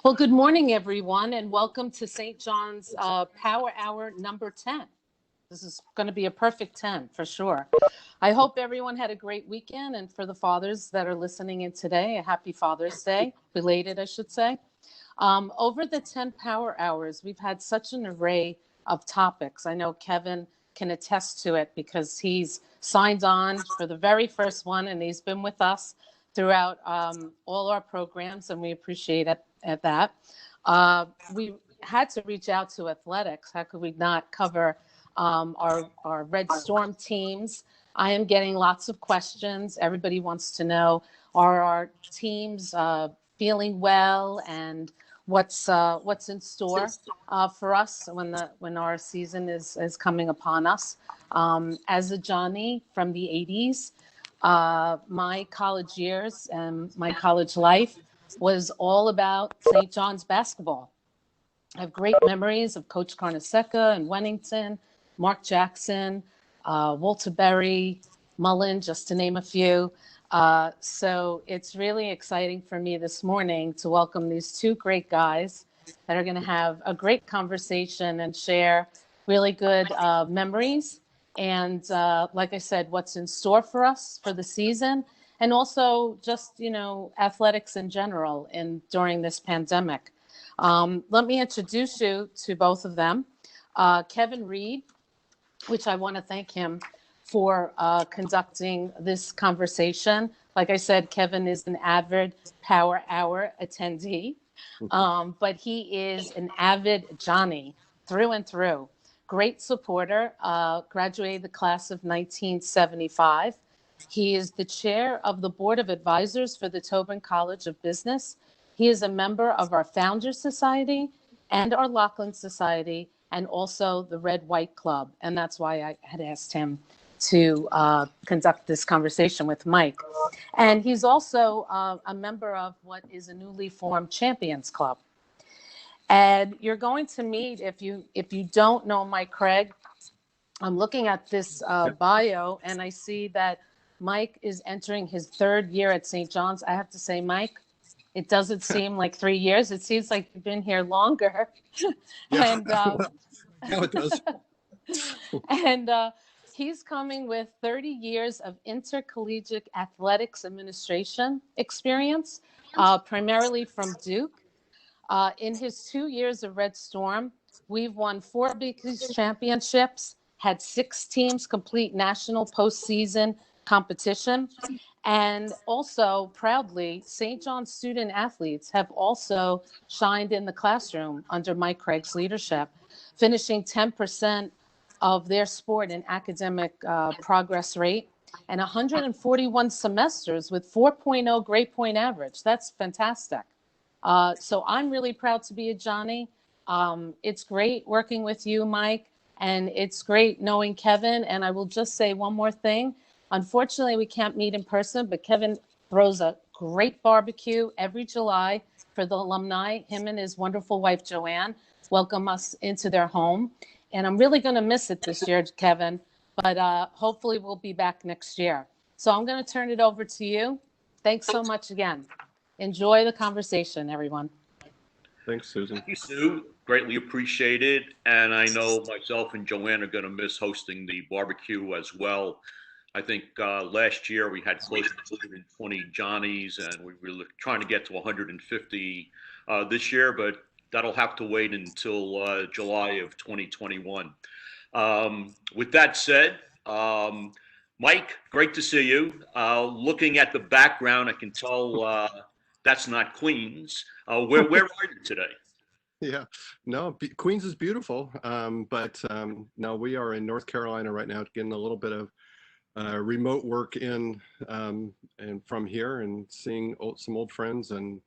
Well, good morning, everyone, and welcome to St. John's Power Hour number 10. This is going to be a perfect 10 for sure. I hope everyone had a great weekend, and for the fathers that are listening in today, a happy Father's Day, belated, I should say. Over the 10 Power Hours, we've had such an array of topics. I know Kevin can attest to it because he's signed on for the very first one, and he's been with us throughout all our programs, and we appreciate it at that. We had to reach out to athletics. How could we not cover our Red Storm teams? I am getting lots of questions. Everybody wants to know, are our teams feeling well, and what's in store for us when our season is coming upon us. As a Johnny from the 80s, my college years and my college life was all about St. John's basketball. I have great memories of Coach Carnesecca and Wennington, Mark Jackson, Walter Berry, Mullen, just to name a few. So it's really exciting for me this morning to welcome these two great guys that are going to have a great conversation and share really good memories. And like I said, what's in store for us for the season, and also just, athletics in general during this pandemic. Let me introduce you to both of them. Kevin Reed, which I want to thank him for conducting this conversation. Like I said, Kevin is an avid Power Hour attendee, but he is an avid Johnny through and through. Great supporter, graduated the class of 1975. He is the chair of the Board of Advisors for the Tobin College of Business. He is a member of our Founders Society and our Loughlin Society, and also the Red White Club. And that's why I had asked him to conduct this conversation with Mike. And he's also a member of what is a newly formed Champions Club. And you're going to meet, if you don't know Mike Cragg, I'm looking at this bio, and I see that Mike is entering his third year at St. John's. I have to say, Mike, it doesn't seem like 3 years. It seems like you've been here longer. Yeah. And No, it does. and he's coming with 30 years of intercollegiate athletics administration experience, primarily from Duke. In his 2 years of Red Storm, we've won 4 Big East championships, had 6 teams complete national postseason competition, and also proudly, St. John's student athletes have also shined in the classroom under Mike Cragg's leadership, finishing 10% of their sport in academic progress rate, and 141 semesters with 4.0 grade point average. That's fantastic. So I'm really proud to be a Johnny. It's great working with you, Mike, and it's great knowing Kevin. And I will just say one more thing. Unfortunately, we can't meet in person, but Kevin throws a great barbecue every July for the alumni. Him and his wonderful wife, Joanne, welcome us into their home. And I'm really going to miss it this year, Kevin, but hopefully we'll be back next year. So I'm going to turn it over to you. Thanks so much again. Enjoy the conversation, everyone. Thanks, Susan. Thank you, Sue. Greatly appreciated. And I know myself and Joanne are going to miss hosting the barbecue as well. I think last year we had close to 120 Johnnies, and we were trying to get to 150 this year, but that'll have to wait until July of 2021. With that said, Mike, great to see you. Looking at the background, I can tell that's not Queens. Where are you today? Yeah, no, Queens is beautiful, but no, we are in North Carolina right now, getting a little bit of remote work in and from here, and seeing some old friends and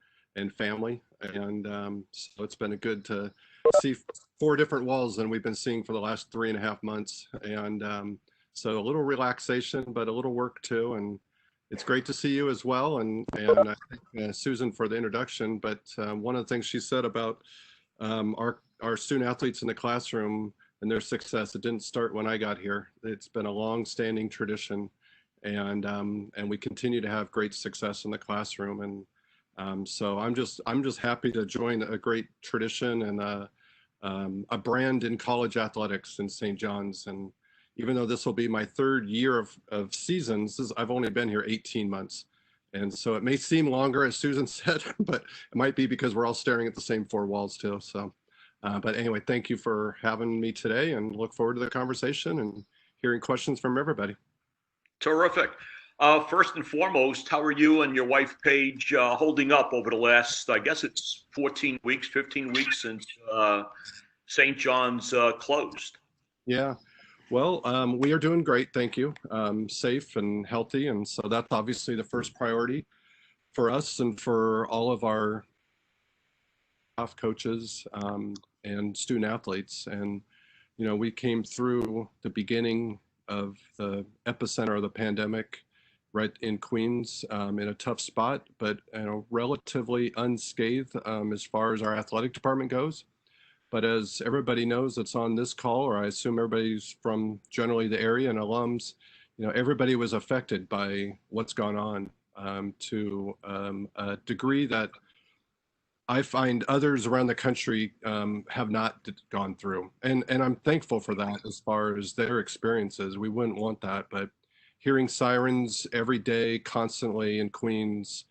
family, and so it's been good to see 4 different walls than we've been seeing for the last 3.5 months, and so a little relaxation, but a little work too, and it's great to see you as well, and I thank Susan for the introduction. But one of the things she said about our student athletes in the classroom and their success, it didn't start when I got here. It's been a long-standing tradition, and we continue to have great success in the classroom. And So I'm just happy to join a great tradition and a brand in college athletics in St. John's. And even though this will be my third year of seasons, I've only been here 18 months. And so it may seem longer, as Susan said, but it might be because we're all staring at the same four walls too. So, but anyway, thank you for having me today, and look forward to the conversation and hearing questions from everybody. Terrific. First and foremost, how are you and your wife, Paige, holding up over the last, I guess it's 14 weeks, 15 weeks since St. John's closed? Yeah, well, we are doing great, thank you. Safe and healthy, and so that's obviously the first priority for us and for all of our staff, coaches, and student athletes. And we came through the beginning of the epicenter of the pandemic right in Queens, in a tough spot, but relatively unscathed as far as our athletic department goes. But as everybody knows that's on this call, or I assume everybody's from generally the area and alums, everybody was affected by what's gone on, to a degree that I find others around the country have not gone through. And I'm thankful for that as far as their experiences. We wouldn't want that, but hearing sirens every day, constantly in Queens,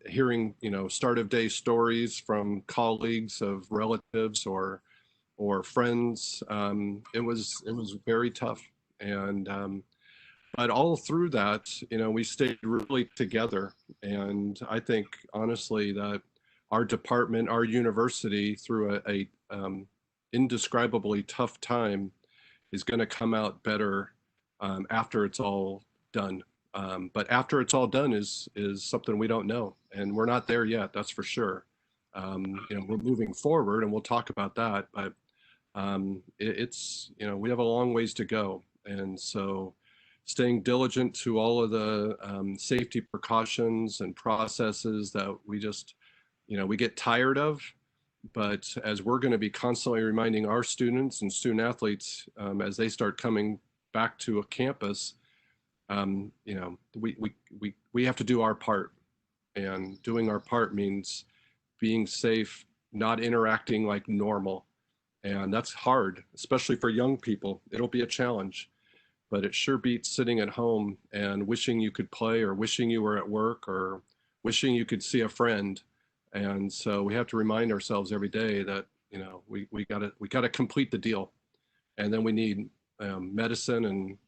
hearing, start of day stories from colleagues of relatives or friends, it was very tough. And but all through that, we stayed really together. And I think honestly that our department, our university, through a indescribably tough time, is going to come out better after it's all done. But after it's all done is something we don't know, and we're not there yet. That's for sure. We're moving forward, and we'll talk about that. But it's we have a long ways to go, and so staying diligent to all of the safety precautions and processes that we just we get tired of. But as we're going to be constantly reminding our students and student athletes as they start coming back to a campus, we have to do our part, and doing our part means being safe, not interacting like normal. And that's hard, especially for young people. It'll be a challenge, but it sure beats sitting at home and wishing you could play, or wishing you were at work, or wishing you could see a friend. And so we have to remind ourselves every day that we gotta complete the deal, and then we need medicine and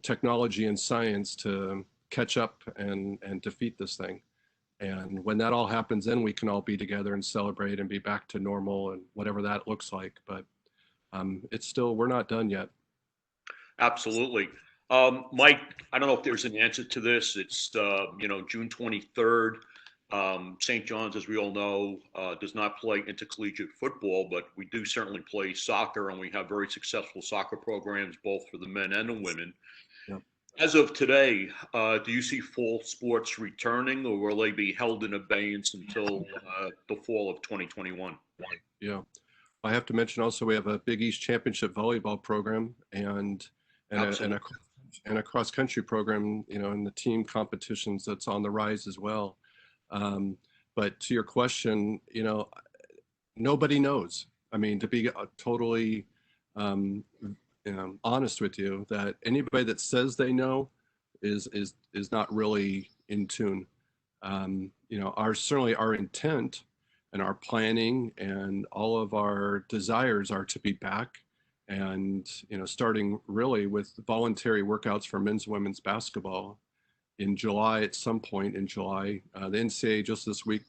technology and science to catch up and defeat this thing. And when that all happens, then we can all be together and celebrate and be back to normal and whatever that looks like. But we're not done yet. Absolutely. Mike, I don't know if there's an answer to this. It's, June 23rd. St. John's, as we all know, does not play intercollegiate football, but we do certainly play soccer, and we have very successful soccer programs, both for the men and the women. Yep. As of today, do you see fall sports returning, or will they be held in abeyance until the fall of 2021? Yeah. I have to mention also we have a Big East Championship volleyball program and a cross country program, in the team competitions that's on the rise as well. But to your question, nobody knows. I mean, to be totally honest with you, that anybody that says they know is not really in tune. Certainly our intent and our planning and all of our desires are to be back, and starting really with voluntary workouts for men's and women's basketball in July. At some point in July, the NCAA just this week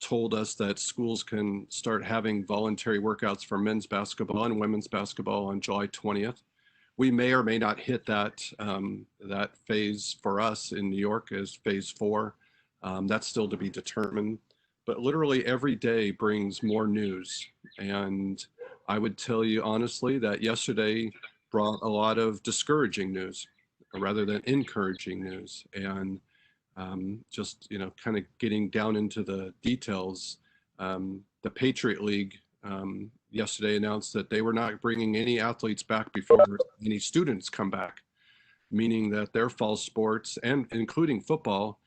told us that schools can start having voluntary workouts for men's basketball and women's basketball on July 20th. We may or may not hit that phase for us in New York as phase 4. That's still to be determined. But literally every day brings more news. And I would tell you honestly that yesterday brought a lot of discouraging news rather than encouraging news. And just, kind of getting down into the details, the Patriot League yesterday announced that they were not bringing any athletes back before any students come back, meaning that their fall sports, and including football,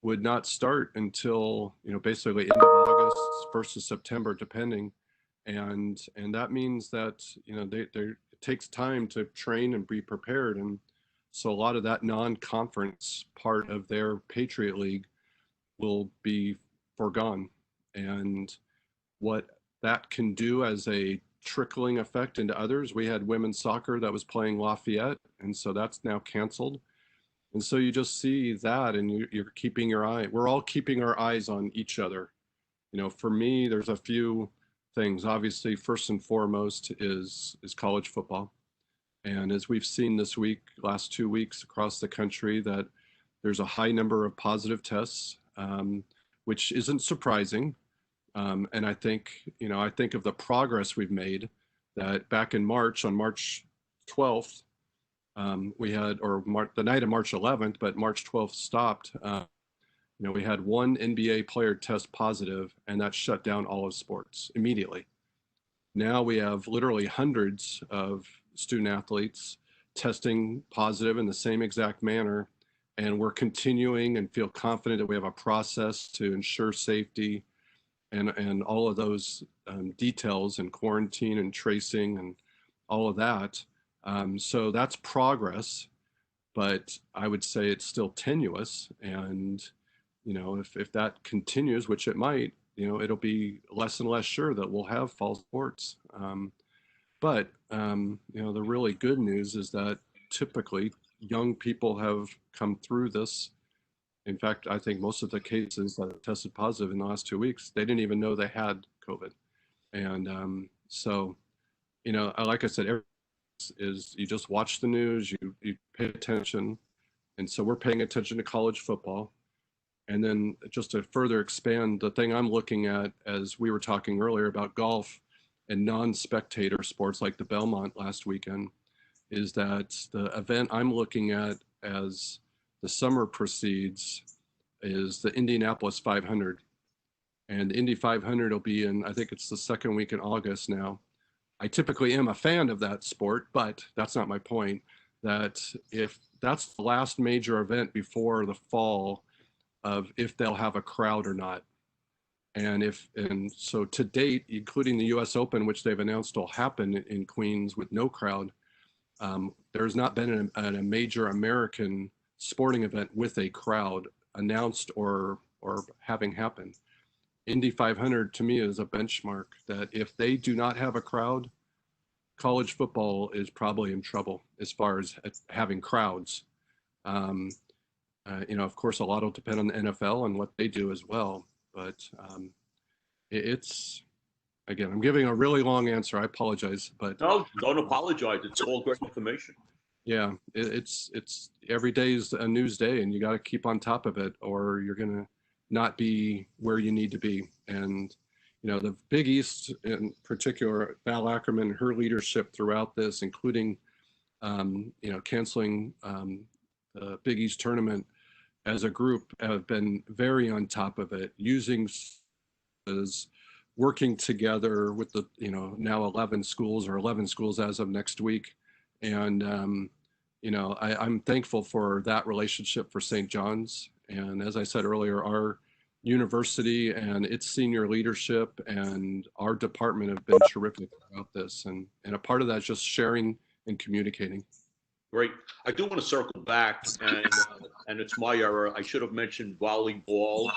would not start until, basically end of August, 1st of September, depending. And that means that, it takes time to train and be prepared. And so a lot of that non-conference part of their Patriot League will be foregone. And what that can do as a trickling effect into others, we had women's soccer that was playing Lafayette, and so that's now canceled. And so you just see that, and you're keeping your eye. We're all keeping our eyes on each other. For me, there's a few things. Obviously, first and foremost is college football. And as we've seen this week, last 2 weeks across the country, that there's a high number of positive tests, which isn't surprising. And I think of the progress we've made, that back in March, on March 12th, we had, the night of March 11th, but March 12th stopped. We had one NBA player test positive, and that shut down all of sports immediately. Now we have literally hundreds of student athletes testing positive in the same exact manner, and we're continuing and feel confident that we have a process to ensure safety and all of those details, and quarantine and tracing and all of that. So that's progress, but I would say it's still tenuous. And, if that continues, which it might, it'll be less and less sure that we'll have fall sports. But the really good news is that typically young people have come through this. In fact, I think most of the cases that have tested positive in the last 2 weeks, they didn't even know they had COVID. And so, like I said, is you just watch the news, you pay attention. And so we're paying attention to college football. And then just to further expand, the thing I'm looking at, as we were talking earlier about golf and non-spectator sports like the Belmont last weekend, is that the event I'm looking at as the summer proceeds is the Indianapolis 500. And the Indy 500 will be in, I think it's the second week in August now. I typically am a fan of that sport, but that's not my point. That if that's the last major event before the fall of if they'll have a crowd or not. And so to date, including the US Open, which they've announced will happen in Queens with no crowd, there's not been a major American sporting event with a crowd announced or having happened. Indy 500 to me is a benchmark that if they do not have a crowd, college football is probably in trouble as far as having crowds. Of course, a lot will depend on the NFL and what they do as well. But it's, again, I'm giving a really long answer. I apologize, but no, don't apologize. It's all great information. Yeah, it's every day is a news day, and you got to keep on top of it, or you're gonna not be where you need to be. And the Big East in particular, Val Ackerman and her leadership throughout this, including canceling the Big East tournament as a group, have been very on top of it, using as working together with the now 11 schools as of next week. And I'm thankful for that relationship for St. John's. And as I said earlier, our university and its senior leadership and our department have been terrific about this. And a part of that is just sharing and communicating. Great. I do want to circle back, and it's my error. I should have mentioned volleyball.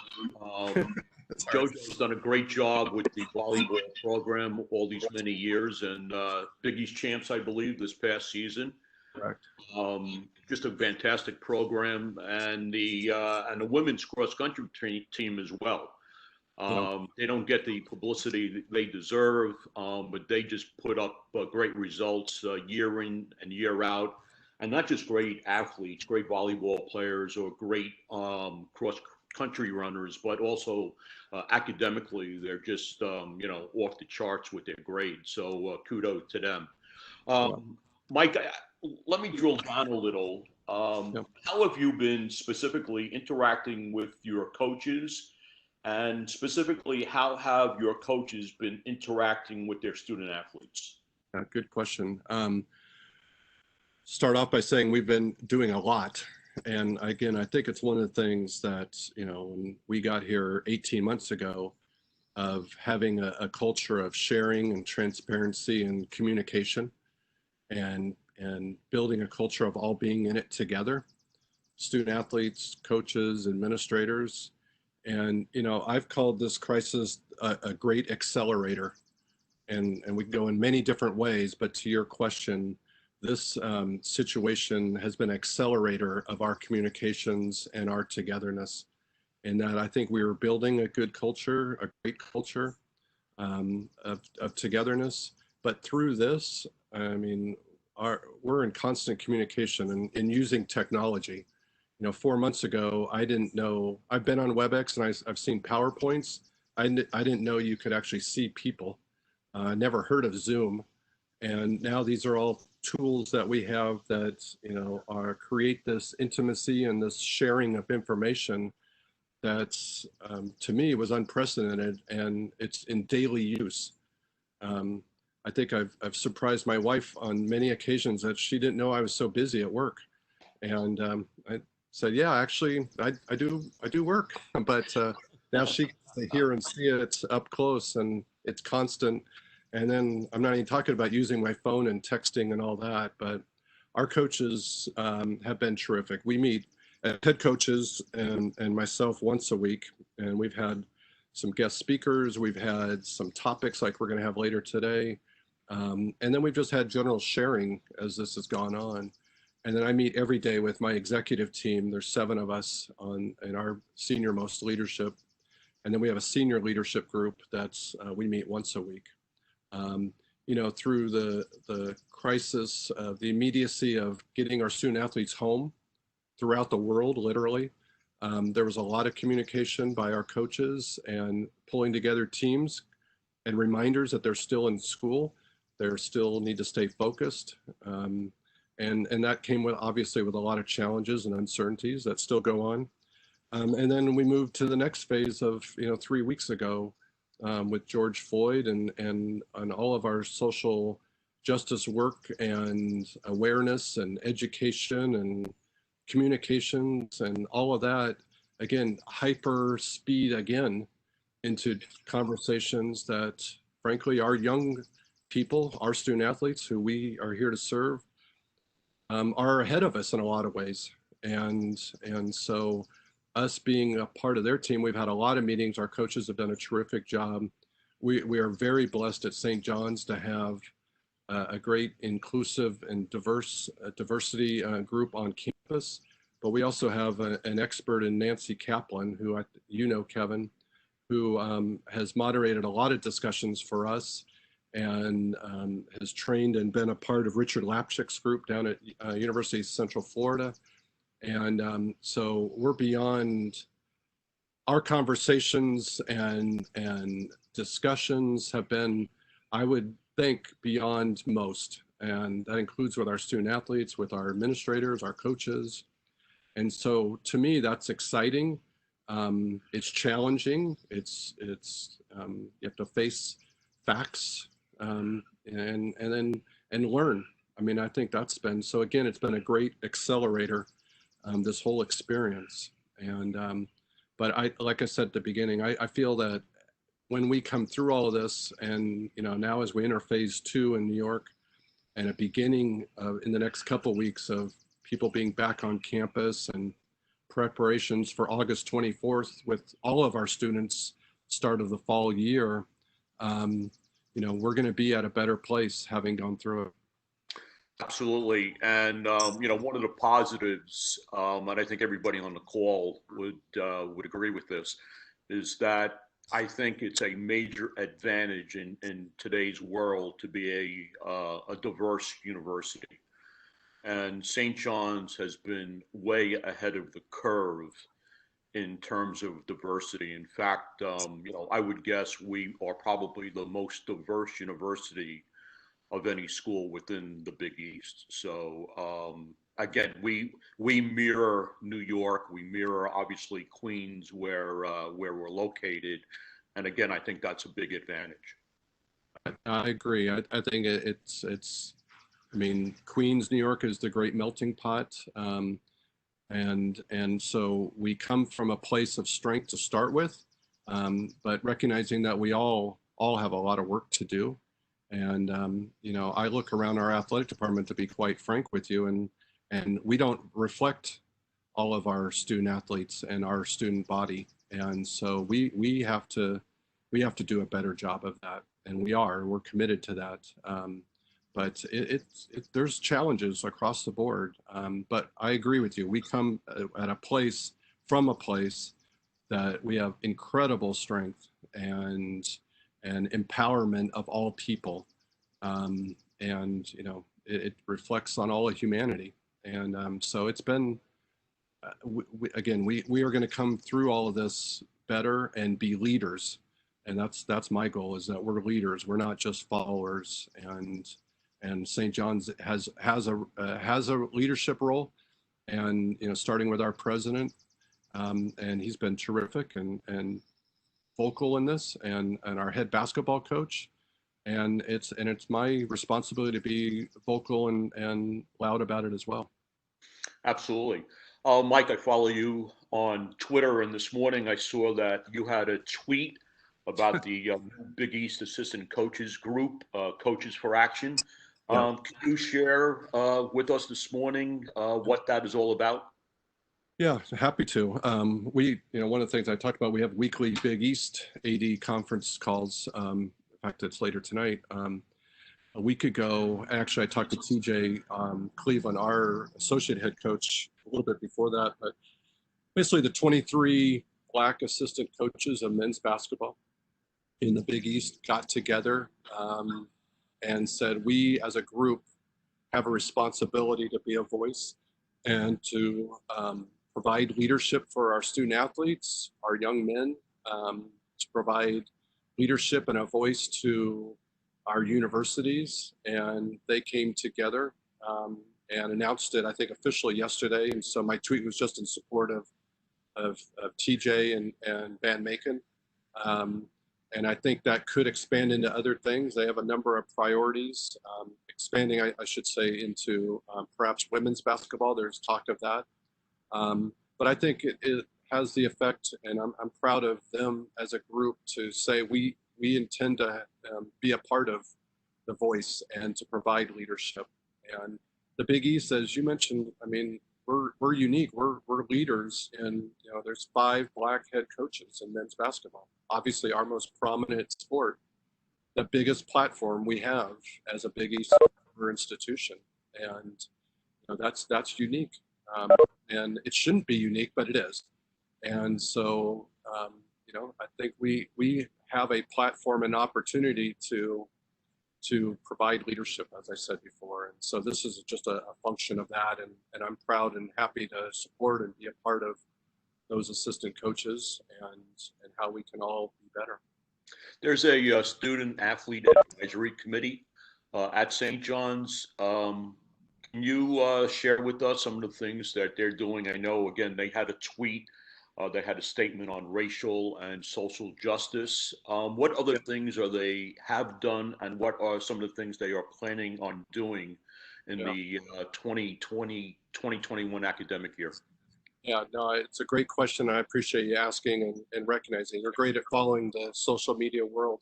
JoJo's done a great job with the volleyball program all these many years, and Big East champs, I believe, this past season. Correct. Just a fantastic program, and the women's cross country team as well. They don't get the publicity they deserve, but they just put up great results year in and year out. And not just great athletes, great volleyball players, or great cross country runners, but also academically, they're just off the charts with their grades. So kudos to them. Mike, let me drill down a little. How have you been specifically interacting with your coaches, and specifically, how have your coaches been interacting with their student athletes? Good question. Start off by saying we've been doing a lot, And again, I think it's one of the things that, when we got here 18 months ago, of having a culture of sharing and transparency and communication, and building a culture of all being in it together, student athletes, coaches, administrators. And, I've called this crisis a great accelerator, and we can go in many different ways, but to your question, this situation has been an accelerator of our communications and our togetherness. And that I think we were building a good culture, a great culture of togetherness. But through this, I mean, we're in constant communication and using technology. 4 months ago, I didn't know, I've been on WebEx and I've seen PowerPoints. I didn't know you could actually see people. Never heard of Zoom. And now these are all tools that we have that, create this intimacy and this sharing of information that's, to me, was unprecedented, and it's in daily use. I think I've surprised my wife on many occasions that she didn't know I was so busy at work. And I said, yeah, actually, I do work, but now she can hear and see it up close, and it's constant. And then I'm not even talking about using my phone and texting and all that, but our coaches have been terrific. We meet head coaches and myself once a week, and we've had some guest speakers. We've had some topics like we're going to have later today. And then we've just had general sharing as this has gone on. And then I meet every day with my executive team. There's 7 of us in our senior most leadership. And then we have a senior leadership group that's, we meet once a week. Through the crisis, the immediacy of getting our student athletes home throughout the world, literally, there was a lot of communication by our coaches and pulling together teams and reminders that they're still in school. They still need to stay focused. And that came with, obviously, with a lot of challenges and uncertainties that still go on. And then we moved to the next phase of, 3 weeks ago with George Floyd and all of our social justice work and awareness and education and communications and all of that, again, hyper speed again into conversations that, frankly, our young people, our student athletes who we are here to serve, are ahead of us in a lot of ways. And so us being a part of their team, we've had a lot of meetings. Our coaches have done a terrific job. We are very blessed at St. John's to have a great inclusive and diversity group on campus. But we also have an expert in Nancy Kaplan, who Kevin, who has moderated a lot of discussions for us, and has trained and been a part of Richard Lapchick's group down at University of Central Florida. And so we're beyond our conversations and discussions have been, I would think, beyond most. And that includes with our student athletes, with our administrators, our coaches. And so to me, that's exciting. It's challenging. You have to face facts and learn. I mean, I think that's been, so again, it's been a great accelerator, this whole experience. And, but like I said at the beginning, I feel that when we come through all of this and, now as we enter phase 2 in New York, and a beginning in the next couple of weeks of people being back on campus and preparations for August 24th with all of our students, start of the fall year, we're going to be at a better place having gone through it. Absolutely. And, one of the positives, and I think everybody on the call would agree with this, is that I think it's a major advantage in today's world to be a diverse university. And St. John's has been way ahead of the curve in terms of diversity. In fact, I would guess we are probably the most diverse university of any school within the Big East. So again, we mirror New York, we mirror obviously Queens, where we're located, and again, I think that's a big advantage. I agree. I think I mean, Queens, New York is the great melting pot. And so we come from a place of strength to start with, but recognizing that we all have a lot of work to do. And I look around our athletic department, to be quite frank with you, and we don't reflect all of our student athletes and our student body. And so we have to do a better job of that, and we're committed to that. But there's challenges across the board. But I agree with you. We come from a place that we have incredible strength and empowerment of all people. And it reflects on all of humanity. And so it's been, we are going to come through all of this better and be leaders. And that's my goal, is that we're leaders. We're not just followers. And St. John's has a leadership role, and starting with our president, and he's been terrific and vocal in this, and our head basketball coach, and it's my responsibility to be vocal and loud about it as well. Absolutely. Mike, I follow you on Twitter, and this morning I saw that you had a tweet about the Big East Assistant Coaches Group, Coaches for Action. Yeah. Can you share with us this morning what that is all about? Yeah, happy to. One of the things I talked about, we have weekly Big East AD conference calls. In fact, it's later tonight. A week ago, actually, I talked to TJ Cleveland, our associate head coach, a little bit before that. But basically, the 23 Black assistant coaches of men's basketball in the Big East got together and said, we as a group have a responsibility to be a voice and to provide leadership for our student athletes, our young men, to provide leadership and a voice to our universities. And they came together and announced it, I think, officially yesterday. And so my tweet was just in support of TJ and Van Macon. And I think that could expand into other things. They have a number of priorities, expanding, I should say, into perhaps women's basketball. There's talk of that. But I think it has the effect, and I'm proud of them as a group to say we intend to be a part of the voice and to provide leadership. And the Big East, as you mentioned, I mean, we're unique. We're leaders, and there's 5 Black head coaches in men's basketball. Obviously, our most prominent sport, the biggest platform we have as a Big East institution, and that's unique. And it shouldn't be unique, but it is. And so, I think we have a platform and opportunity to provide leadership, as I said before. And so this is just a function of that. And I'm proud and happy to support and be a part of those assistant coaches and how we can all be better. There's a student athlete advisory committee at St. John's. Can you share with us some of the things that they're doing? I know, again, they had a tweet. They had a statement on racial and social justice. What other things are they have done, and what are some of the things they are planning on doing in the 2020-2021 academic year? Yeah, no, it's a great question. I appreciate you asking and recognizing. You're great at following the social media world.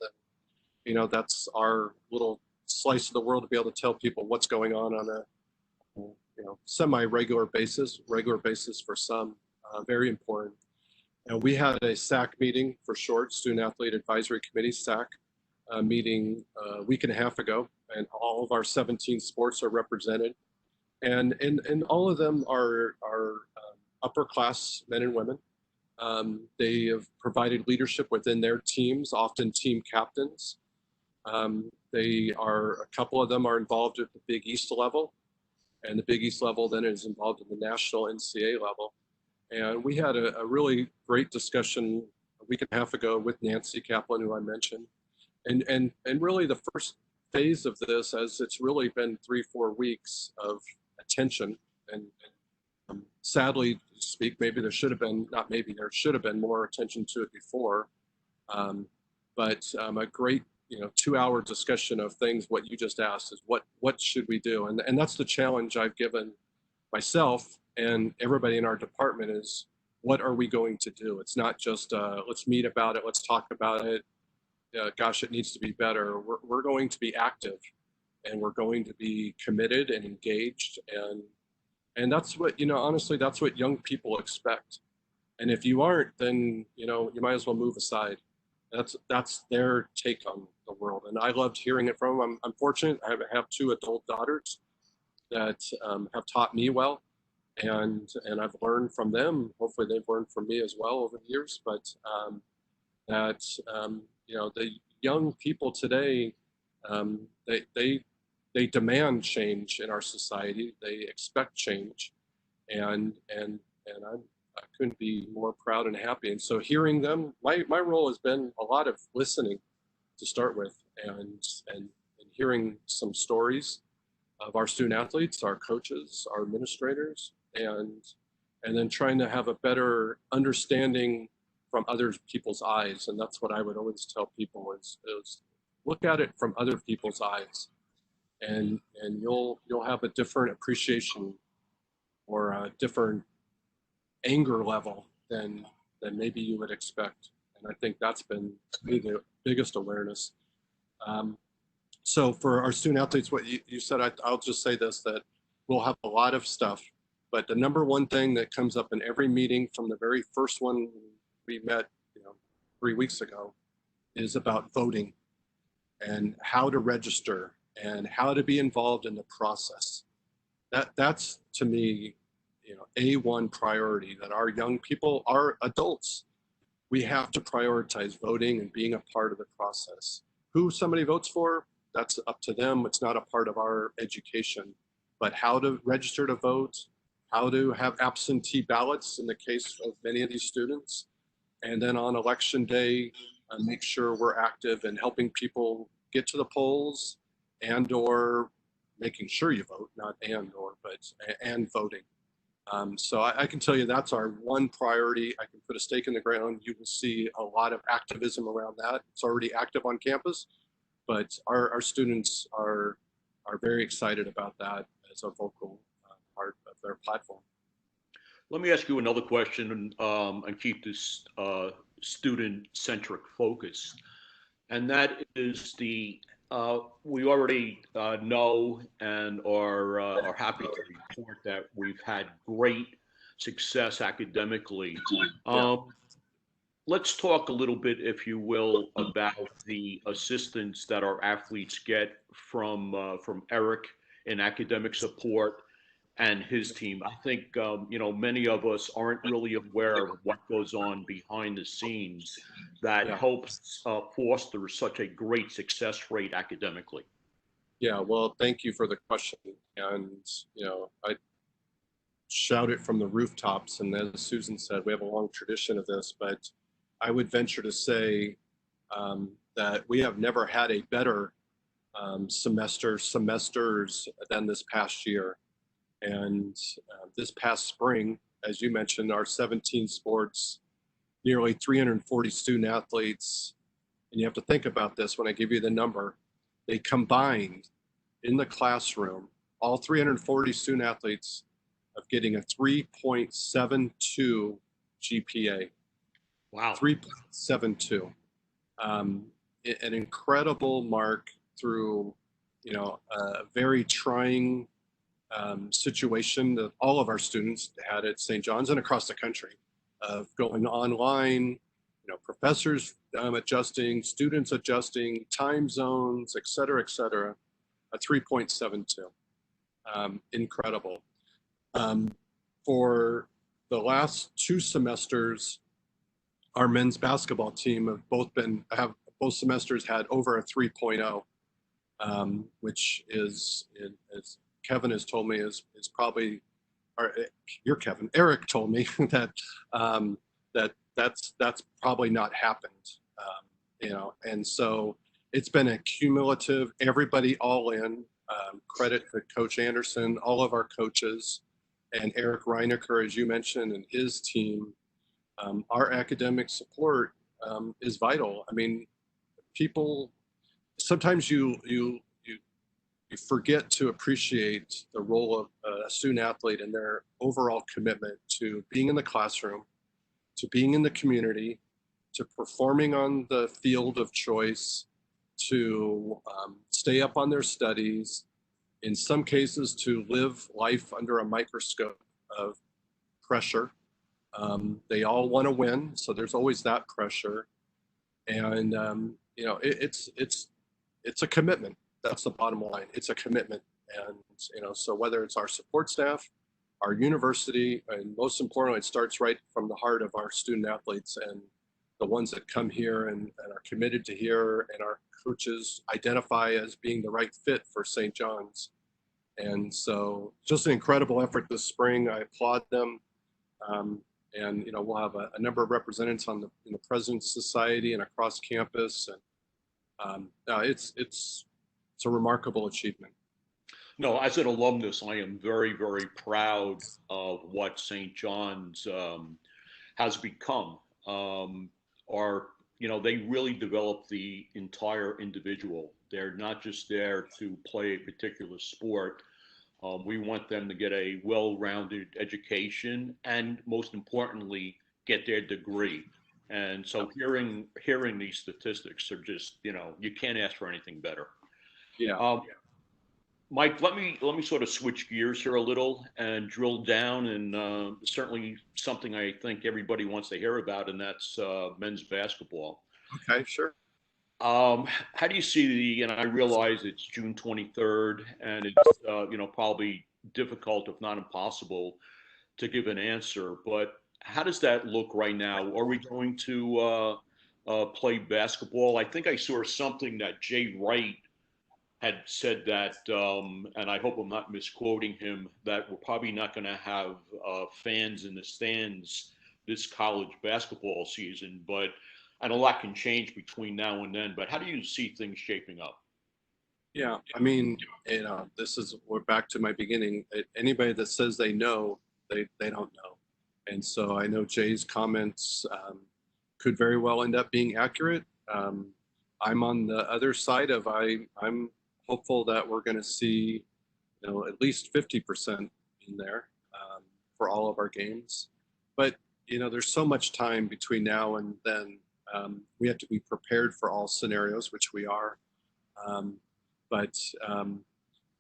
And, that's our little slice of the world to be able to tell people what's going on a semi-regular basis for some, very important. And we had a SAC meeting, for short, Student Athlete Advisory Committee, SAC, meeting a week and a half ago, and all of our 17 sports are represented. And all of them are upper class men and women. They have provided leadership within their teams, often team captains. A couple of them are involved at the Big East level, and the Big East level then is involved in the national NCAA level. And we had a really great discussion a week and a half ago with Nancy Kaplan, who I mentioned. And really the first phase of this, as it's really been 3-4 weeks of attention, and sadly to speak, there should have been more attention to it before. But a great 2-hour discussion of things. What you just asked is what should we do, and that's the challenge I've given myself and everybody in our department is, what are we going to do? It's not just let's meet about it, let's talk about it. Gosh, it needs to be better. We're going to be active, and we're going to be committed and engaged, and that's what, honestly, that's what young people expect. And if you aren't, then you might as well move aside. That's their take on the world, and I loved hearing it from them. I'm fortunate. I have two adult daughters that have taught me well, and I've learned from them. Hopefully, they've learned from me as well over the years. But that the young people today, they demand change in our society. They expect change, and I couldn't be more proud and happy. And so hearing them, my role has been a lot of listening to start with, and hearing some stories of our student athletes, our coaches, our administrators, and then trying to have a better understanding from other people's eyes. And that's what I would always tell people is look at it from other people's eyes, and you'll have a different appreciation or a different anger level than maybe you would expect. And I think that's been the biggest awareness. So for our student athletes, what you said, I'll just say this, that we'll have a lot of stuff, but the number one thing that comes up in every meeting from the very first one we met 3 weeks ago is about voting and how to register and how to be involved in the process. That's to me, A1 priority, that our young people, our adults, we have to prioritize voting and being a part of the process. Who somebody votes for, that's up to them. It's not a part of our education. But how to register to vote, how to have absentee ballots in the case of many of these students, and then on election day, make sure we're active in helping people get to the polls and/or making sure you vote, not and/or, but and voting. So I can tell you that's our one priority. I can put a stake in the ground. You will see a lot of activism around that. It's already active on campus, but our students are very excited about that as a vocal part of their platform. Let me ask you another question and keep this student-centric focus. And that is we already know and are happy to report that we've had great success academically. Let's talk a little bit, if you will, about the assistance that our athletes get from Eric in academic support and his team. I think many of us aren't really aware of what goes on behind the scenes that helps foster such a great success rate academically. Yeah, well, thank you for the question. And I shout it from the rooftops. And as Susan said, we have a long tradition of this, but I would venture to say that we have never had a better semesters than this past year. And this past spring, as you mentioned, our 17 sports, nearly 340 student athletes. And you have to think about this when I give you the number. They combined in the classroom, all 340 student athletes, of getting a 3.72 GPA. Wow. 3.72. An incredible mark through, a very trying situation that all of our students had at St. John's and across the country, of going online, professors adjusting, students adjusting, time zones, et cetera, a 3.72. Incredible. For the last 2 semesters, our men's basketball team have both semesters had over a 3.0, which is, as Kevin has told me, is probably, or you're Kevin, Eric told me that that's probably not happened, and so it's been a cumulative, everybody all in, credit to Coach Anderson, all of our coaches, and Eric Reinecker, as you mentioned, and his team. Our academic support is vital. I mean, people, sometimes you forget to appreciate the role of a student athlete and their overall commitment to being in the classroom, to being in the community, to performing on the field of choice, to stay up on their studies, in some cases to live life under a microscope of pressure. They all want to win, so there's always that pressure. And you know, it's a commitment. That's the bottom line. It's a commitment. And you know, so whether it's our support staff, our university, and most importantly, it starts right from the heart of our student athletes and the ones that come here and are committed to here, and our coaches identify as being the right fit for St. John's. And so just an incredible effort this spring. I applaud them. And you know, we'll have a number of representatives in the President's Society and across campus. And it's a remarkable achievement. No, as an alumnus, I am very, very proud of what St. John's has become. You know, they really develop the entire individual. They're not just there to play a particular sport. We want them to get a well-rounded education and, most importantly, get their degree. And so hearing these statistics are just, you know, you can't ask for anything better. Yeah. Mike, let me sort of switch gears here a little and drill down, and certainly something I think everybody wants to hear about, and that's men's basketball. Okay, sure. How do you see and I realize it's June 23rd, and it's you know, probably difficult, if not impossible, to give an answer, but how does that look right now? Are we going to play basketball? I think I saw something that Jay Wright had said that, and I hope I'm not misquoting him, that we're probably not going to have fans in the stands this college basketball season, and a lot can change between now and then, but how do you see things shaping up? Yeah, I mean, you know, we're back to my beginning. Anybody that says they know, they don't know. And so I know Jay's comments could very well end up being accurate. I'm on the other side of I'm hopeful that we're going to see, you know, at least 50% in there for all of our games. But, you know, there's so much time between now and then. We have to be prepared for all scenarios, which we are.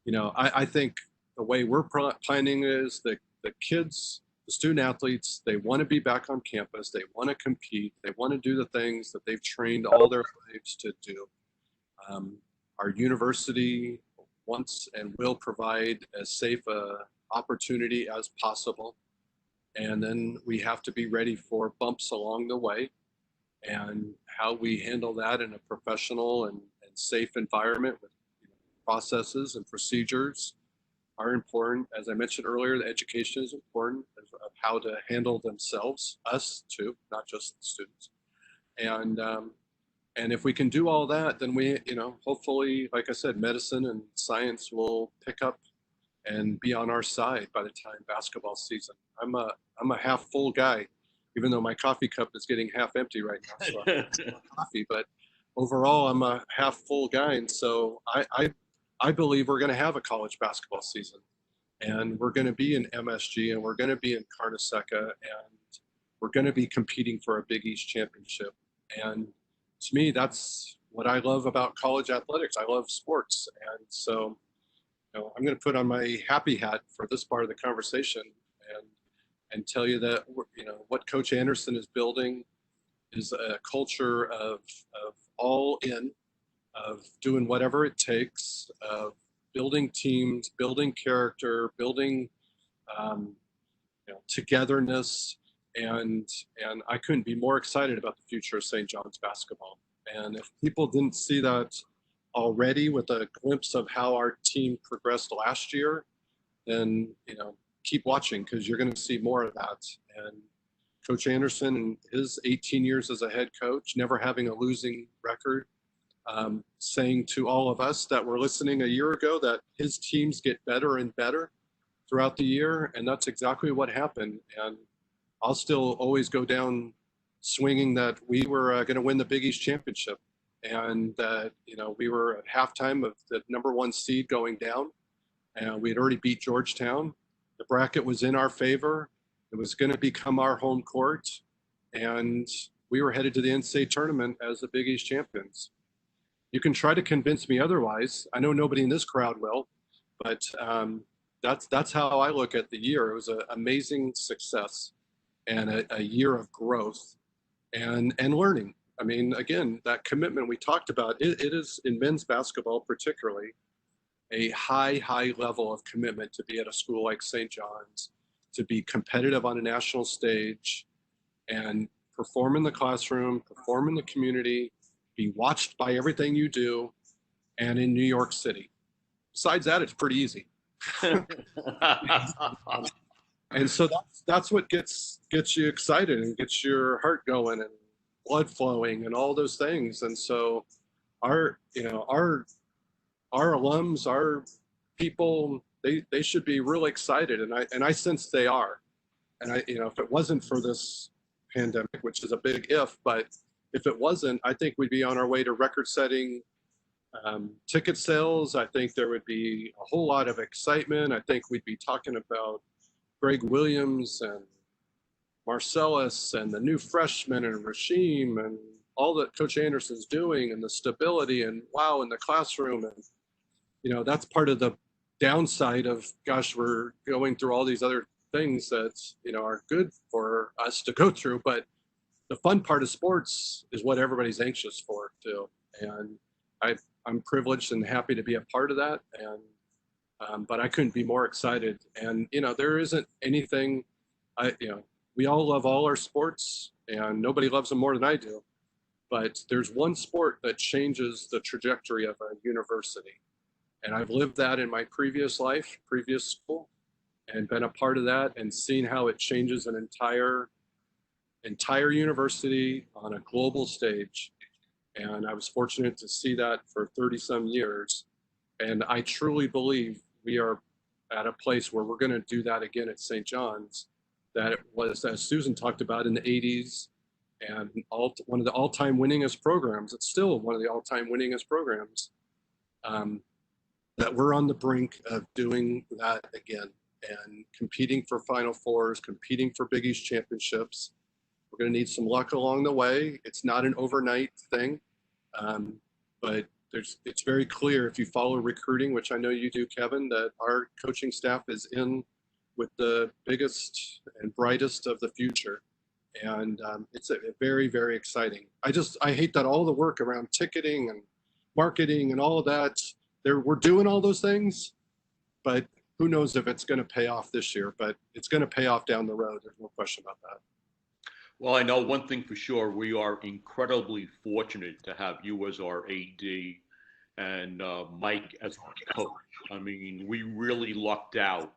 You know, I think the way we're planning is that the kids, the student athletes, they want to be back on campus. They want to compete. They want to do the things that they've trained all their lives to do. Our university wants and will provide as safe a opportunity as possible. And then we have to be ready for bumps along the way, and how we handle that in a professional and safe environment with, you know, processes and procedures are important. As I mentioned earlier, the education is important of how to handle themselves, us too, not just the students. And if we can do all that, then we, you know, hopefully, like I said, medicine and science will pick up and be on our side by the time basketball season. I'm a half full guy, even though my coffee cup is getting half empty right now. So I'm coffee, but overall, I'm a half full guy, and so I believe we're going to have a college basketball season, and we're going to be in MSG, and we're going to be in Carnesecca, and we're going to be competing for a Big East championship. And to me, that's what I love about college athletics. I love sports, and so, you know, I'm going to put on my happy hat for this part of the conversation and tell you that, you know, what Coach Anderson is building is a culture of all in, of doing whatever it takes, of building teams, building character, building you know, togetherness, and I couldn't be more excited about the future of St. John's basketball. And if people didn't see that already with a glimpse of how our team progressed last year, then, you know, keep watching, because you're going to see more of that. And Coach Anderson and his 18 years as a head coach, never having a losing record, saying to all of us that were listening a year ago that his teams get better and better throughout the year. And that's exactly what happened. And I'll still always go down swinging that we were going to win the Big East championship. and that, we were at halftime of the #1 seed going down, and we had already beat Georgetown. The bracket was in our favor. It was going to become our home court, and we were headed to the NCAA tournament as the Big East champions. You can try to convince me otherwise. I know nobody in this crowd will, but that's how I look at the year. It was an amazing success and a year of growth and learning. I mean, again, that commitment we talked about, it is in men's basketball particularly a high level of commitment to be at a school like St. John's, to be competitive on a national stage and perform in the classroom, perform in the community, be watched by everything you do, and in New York City. Besides that, it's pretty easy. And so that's what gets you excited and gets your heart going and blood flowing and all those things. And so our alums, our people, they should be really excited, and I sense they are. And if it wasn't for this pandemic, which is a big if, but if it wasn't, I think we'd be on our way to record-setting ticket sales. I think there would be a whole lot of excitement. I think we'd be talking about Greg Williams and Marcellus and the new freshmen and Rasheem and all that Coach Anderson's doing and the stability and wow in the classroom. And, that's part of the downside of, gosh, we're going through all these other things that, are good for us to go through. But the fun part of sports is what everybody's anxious for too. And I'm privileged and happy to be a part of that. And, but I couldn't be more excited. And, there isn't anything, we all love all our sports and nobody loves them more than I do. But there's one sport that changes the trajectory of a university. And I've lived that in my previous life, previous school, and been a part of that and seen how it changes an entire university on a global stage. And I was fortunate to see that for 30 some years. And I truly believe we are at a place where we're going to do that again at St. John's. That it was, as Susan talked about, in the 80s, and one of the all-time winningest programs. It's still one of the all-time winningest programs. That we're on the brink of doing that again and competing for Final Fours, competing for Big East championships. We're going to need some luck along the way. It's not an overnight thing, but it's very clear if you follow recruiting, which I know you do, Kevin, that our coaching staff is in with the biggest and brightest of the future. And it's very, very exciting. I hate that all the work around ticketing and marketing and all of that, we're doing all those things, but who knows if it's going to pay off this year, but it's going to pay off down the road. There's no question about that. Well, I know one thing for sure, we are incredibly fortunate to have you as our AD and Mike as our coach. I mean, we really lucked out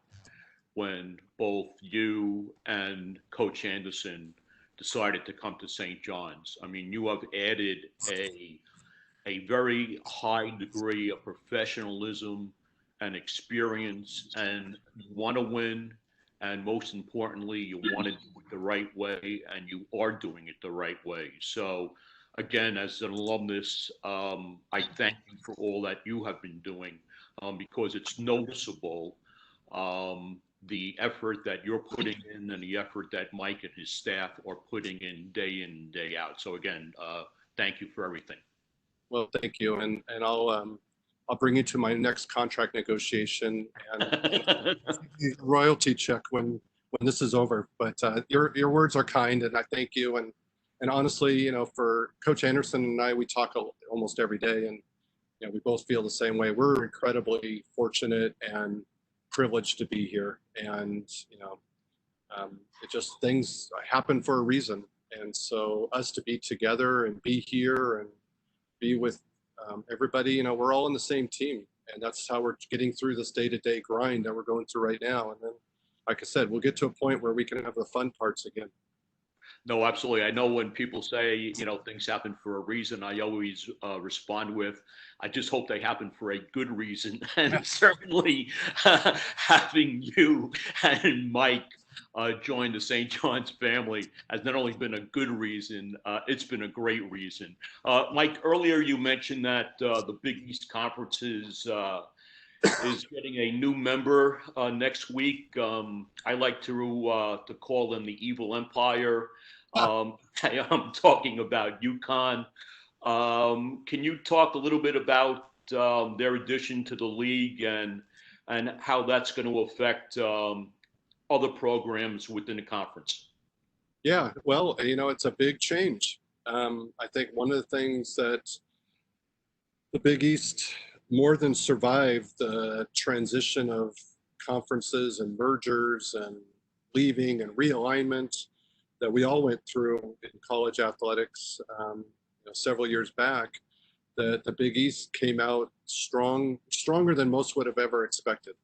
when both you and Coach Anderson decided to come to St. John's. I mean, you have added a very high degree of professionalism and experience, and you want to win, and most importantly, you want to do it the right way, and you are doing it the right way. So again, as an alumnus, I thank you for all that you have been doing, because it's noticeable, the effort that you're putting in and the effort that Mike and his staff are putting in and day out. So again, thank you for everything. Well, thank you, and I'll bring you to my next contract negotiation and royalty check when this is over. But your words are kind, and I thank you. And honestly, for Coach Anderson and I, we talk almost every day, and we both feel the same way. We're incredibly fortunate and privileged to be here, and it just things happen for a reason. And so us to be together and be here and be with everybody, we're all in the same team, and that's how we're getting through this day-to-day grind that we're going through right now. And then, like I said, we'll get to a point where we can have the fun parts again. No, absolutely. I know when people say, things happen for a reason, I always respond with, I just hope they happen for a good reason. And certainly having you and Mike join the St. John's family has not only been a good reason, it's been a great reason. Mike, earlier you mentioned that the Big East Conference is getting a new member next week. I like to call them the Evil Empire. I'm talking about UConn. Can you talk a little bit about their addition to the league and how that's going to affect other programs within the conference? Yeah, well, it's a big change. I think one of the things that the Big East more than survived the transition of conferences and mergers and leaving and realignment that we all went through in college athletics several years back, that the Big East came out stronger than most would have ever expected,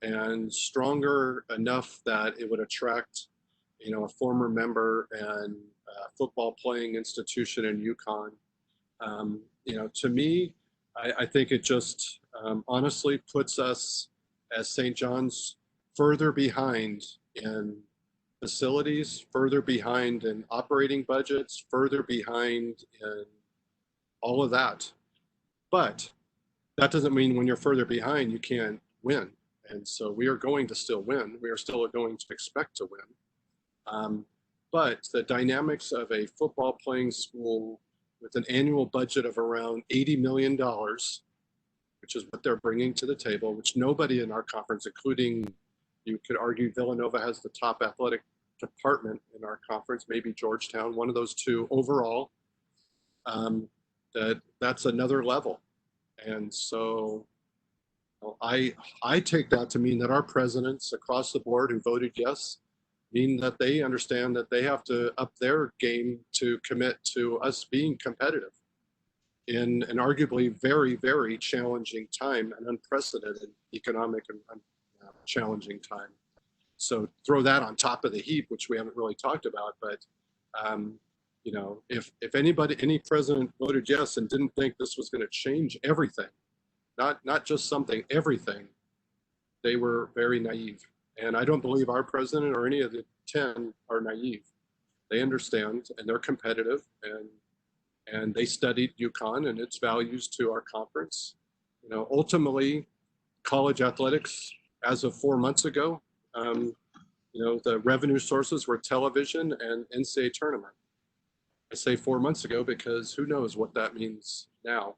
and stronger enough that it would attract a former member and football playing institution in UConn. To me, I think it just honestly puts us as St. John's further behind in facilities, further behind in operating budgets, further behind in all of that. But that doesn't mean when you're further behind, you can't win. And so we are going to still win. We are still going to expect to win. But the dynamics of a football playing school with an annual budget of around $80 million, which is what they're bringing to the table, which nobody in our conference, including, you could argue Villanova has the top athletic department in our conference, maybe Georgetown, one of those two overall, that's another level. And so I take that to mean that our presidents across the board who voted yes mean that they understand that they have to up their game to commit to us being competitive in an arguably very, very challenging time, an unprecedented economic and challenging time. So throw that on top of the heap, which we haven't really talked about. But if any president voted yes and didn't think this was going to change everything, not just something, everything, they were very naive. And I don't believe our president or any of the 10 are naive. They understand, and they're competitive, and they studied UConn and its values to our conference. Ultimately, college athletics, as of 4 months ago, the revenue sources were television and NCAA tournament. I say 4 months ago because who knows what that means now.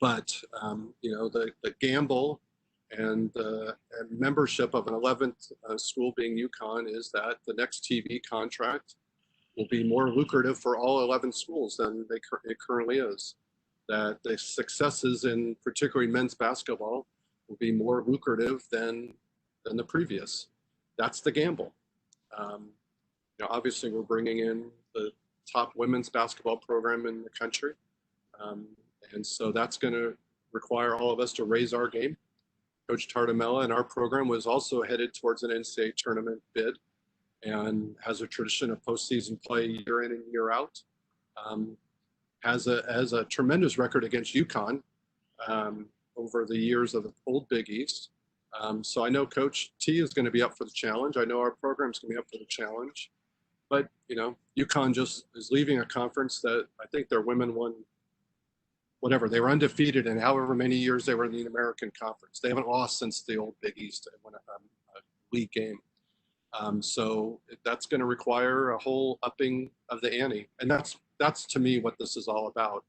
But the gamble and membership of an 11th school being UConn is that the next TV contract will be more lucrative for all 11 schools than it currently is. That the successes in particularly men's basketball will be more lucrative than the previous. That's the gamble. Obviously, we're bringing in the top women's basketball program in the country. And so that's going to require all of us to raise our game. Coach Tardamella and our program was also headed towards an NCAA tournament bid and has a tradition of postseason play year in and year out. Has a tremendous record against UConn over the years of the old Big East. So I know Coach T is going to be up for the challenge. I know our program's going to be up for the challenge. But, UConn just is leaving a conference that I think their women won whatever. They were undefeated in however many years they were in the American Conference. They haven't lost since the old Big East won a league game. So that's going to require a whole upping of the ante. And that's to me what this is all about,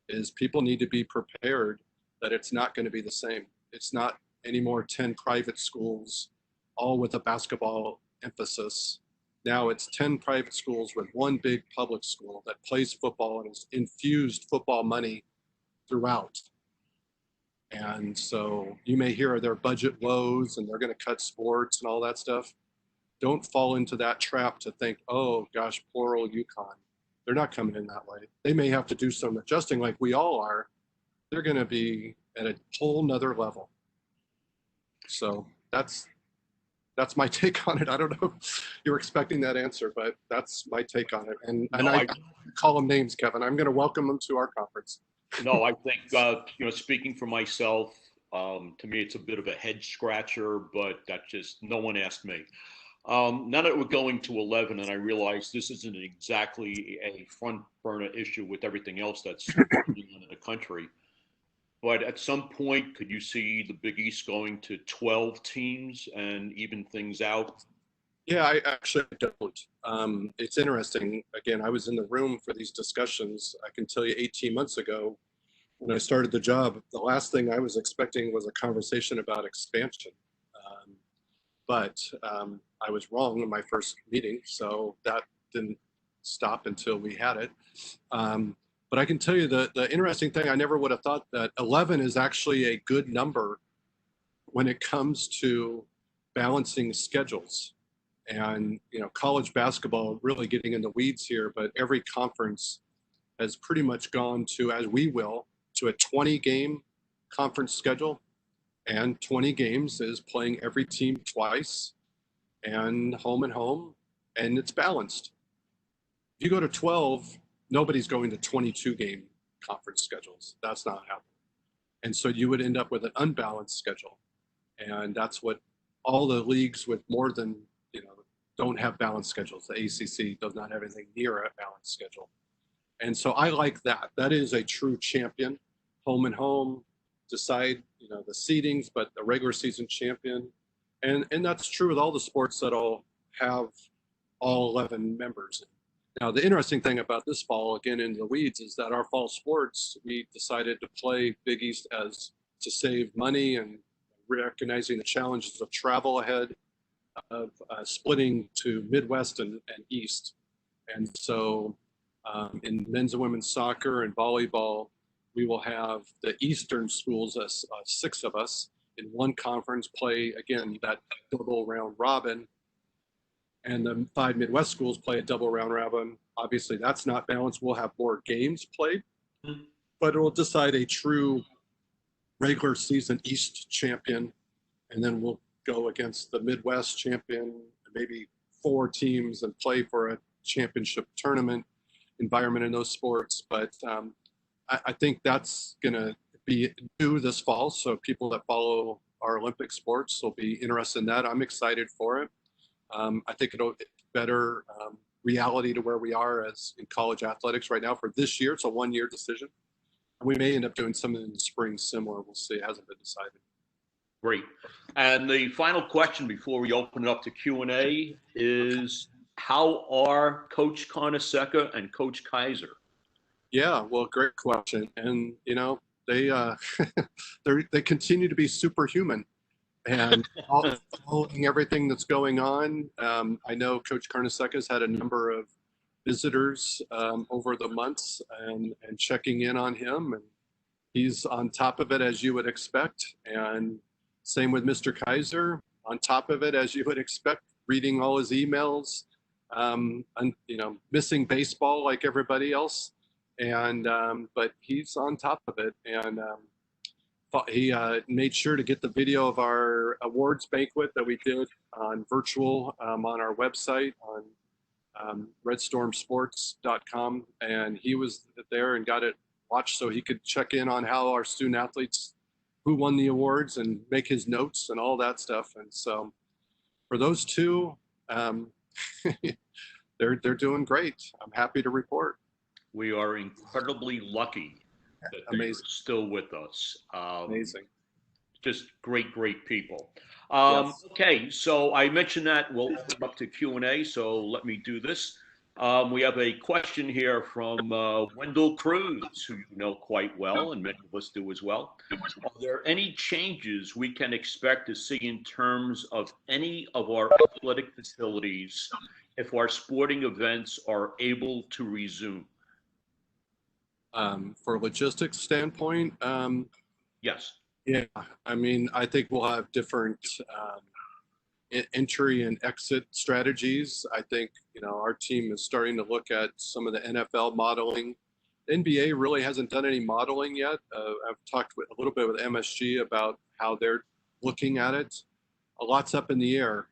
is people need to be prepared that it's not going to be the same. It's not anymore 10 private schools, all with a basketball emphasis. Now it's 10 private schools with one big public school that plays football and has infused football money throughout. And so you may hear their budget woes and they're going to cut sports and all that stuff. Don't fall into that trap to think, oh gosh, poor old UConn. They're not coming in that way. They may have to do some adjusting like we all are. They're going to be at a whole nother level. So that's my take on it. I don't know if you're expecting that answer, but that's my take on it. And I call them names, Kevin. I'm going to welcome them to our conference. No, I think, speaking for myself, To me, it's a bit of a head scratcher, but that's just, no one asked me. Now that we're going to 11, and I realize this isn't exactly a front burner issue with everything else that's going on in the country, but at some point, could you see the Big East going to 12 teams and even things out? Yeah, I actually don't. It's interesting. Again, I was in the room for these discussions. I can tell you 18 months ago, when I started the job, the last thing I was expecting was a conversation about expansion. But I was wrong in my first meeting, so that didn't stop until we had it. But I can tell you the interesting thing, I never would have thought that 11 is actually a good number when it comes to balancing schedules. And, you know, college basketball, really getting in the weeds here, but every conference has pretty much gone to, as we will, to a 20-game conference schedule. And 20 games is playing every team twice and home, and it's balanced. If you go to 12, nobody's going to 22-game conference schedules. That's not happening. And so you would end up with an unbalanced schedule. And that's what all the leagues with more than, you know, don't have balanced schedules. The ACC does not have anything near a balanced schedule. And so I like that. That is a true champion, home, decide, you know, the seedings, but the regular season champion. And that's true with all the sports that'll have all 11 members. Now, the interesting thing about this fall, again, into the weeds, is that our fall sports, we decided to play Big East as to save money and recognizing the challenges of travel ahead of splitting to Midwest and East. And so in men's and women's soccer and volleyball, we will have the Eastern schools, 6 of us, in one conference play, again, that double round robin. And the 5 Midwest schools play a double round robin. Obviously, that's not balanced. We'll have more games played, but it will decide a true regular season East champion. And then we'll go against the Midwest champion, maybe 4 teams, and play for a championship tournament environment in those sports. But I think that's going to be new this fall. So people that follow our Olympic sports will be interested in that. I'm excited for it. I think it'll better reality to where we are as in college athletics right now for this year. It's a 1-year decision. And we may end up doing something in the spring similar. We'll see. It hasn't been decided. Great. And the final question before we open it up to Q&A is, how are Coach Carnesecca and Coach Kaiser? Yeah, well, great question. And, you know, they they continue to be superhuman and following everything that's going on. I know Coach Carnesecca's had a number of visitors over the months and checking in on him. And he's on top of it, as you would expect. And same with Mr. Kaiser, on top of it, as you would expect, reading all his emails, and, you know, missing baseball like everybody else. And but he's on top of it, and he made sure to get the video of our awards banquet that we did on virtual on our website on redstormsports.com, and he was there and got it watched so he could check in on how our student athletes, who won the awards, and make his notes and all that stuff. And so for those two, they're doing great. I'm happy to report. We are incredibly lucky that they're still with us. Amazing. Just great people. Yes. Okay, so I mentioned that we'll open up to Q&A, so let me do this. We have a question here from Wendell Cruz, who you know quite well, and many of us do as well. Are there any changes we can expect to see in terms of any of our athletic facilities if our sporting events are able to resume? For a logistics standpoint, yes. Yeah, I mean, I think we'll have different entry and exit strategies. I think, you know, our team is starting to look at some of the NFL modeling. The NBA really hasn't done any modeling yet. I've talked a little bit with MSG about how they're looking at it. A lot's up in the air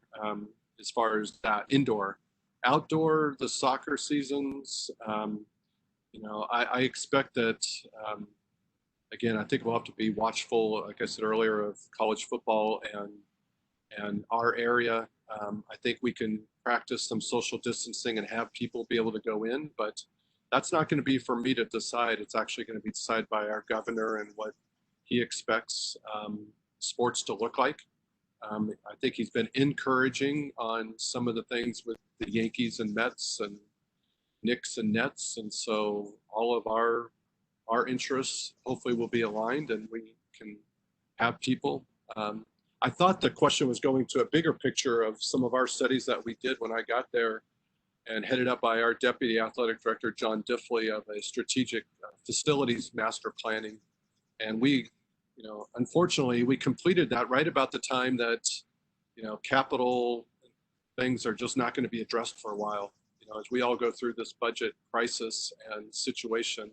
as far as that indoor. Outdoor, the soccer seasons, you know, I expect that again, I think we'll have to be watchful, like I said earlier, of college football and our area. I think we can practice some social distancing and have people be able to go in, but that's not going to be for me to decide. It's actually going to be decided by our governor and what he expects sports to look like. I think he's been encouraging on some of the things with the Yankees and Mets and Knicks and Nets, and so all of our interests hopefully will be aligned, and we can have people. I thought the question was going to a bigger picture of some of our studies that we did when I got there, and headed up by our Deputy Athletic Director, John Diffley, of a strategic facilities master planning. And we, unfortunately, we completed that right about the time that, capital things are just not going to be addressed for a while. As we all go through this budget crisis and situation,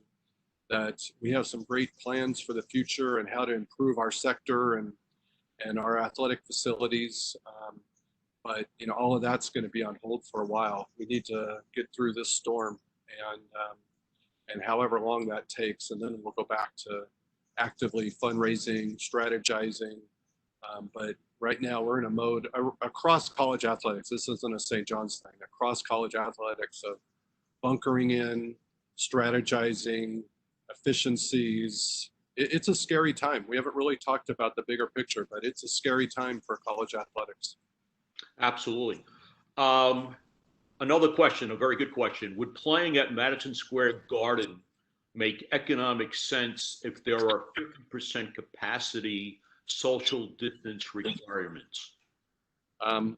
that we have some great plans for the future and how to improve our sector and our athletic facilities. But all of that's going to be on hold for a while. We need to get through this storm, and however long that takes, and then we'll go back to actively fundraising, strategizing. But right now we're in a mode across college athletics. This isn't a St. John's thing. Across college athletics of bunkering in, strategizing, efficiencies. It's a scary time. We haven't really talked about the bigger picture, but it's a scary time for college athletics. Absolutely. Another question, a very good question. Would playing at Madison Square Garden make economic sense if there are 50% capacity social distance requirements?